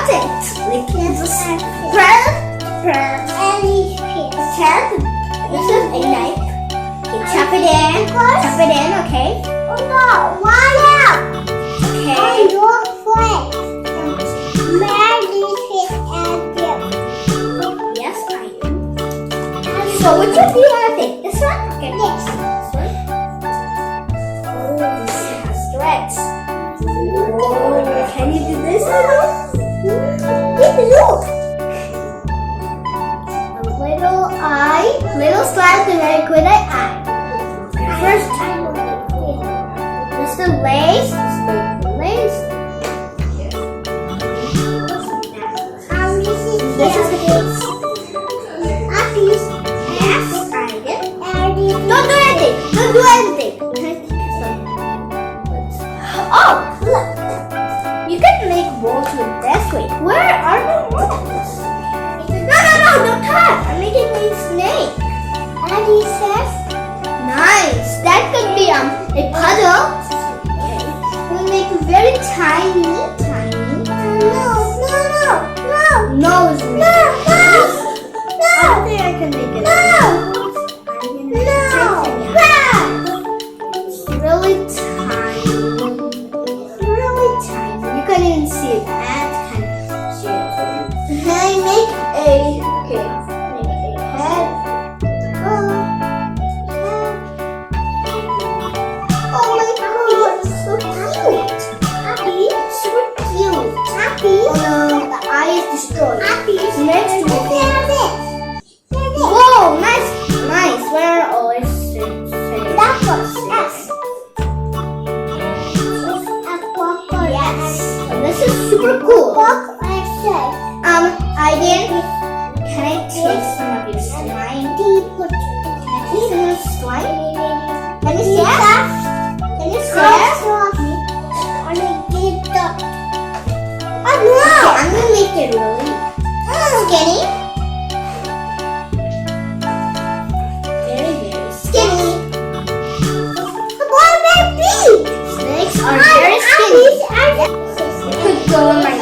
got it. Like just spread. This is a knife. Okay, chop it in. Chop it in, okay? Oh no, why not? Okay. Your friend. Maggie Yes, I am. So which one do you want to take? This one? Okay. Yes. This one? Oh, this has threads. Oh, can you do this? Look. A little eye. Little slice and very good eye. First, this is the lace. This is the case. Yes, I did. Don't do anything. Don't do anything. Oh, look. You can make balls with this. Wait, where are the balls? No, don't touch. I'm making a snake. Nice. That could be a puzzle. We'll make it very tiny. No, it's not. I don't think I can make it. It's really tiny. You can't even see it. That's kind of shit. Okay, make a head. Oh my god, it's so cute. Super cute. Oh no, the eye is destroyed. Next to it. Whoa, nice. Where are all this? Yes. This is super cool. Ayedin, can I take some of your slime? Can you share? Okay, I'm gonna make it really skinny. Very skinny. Snakes are very skinny. Could go in my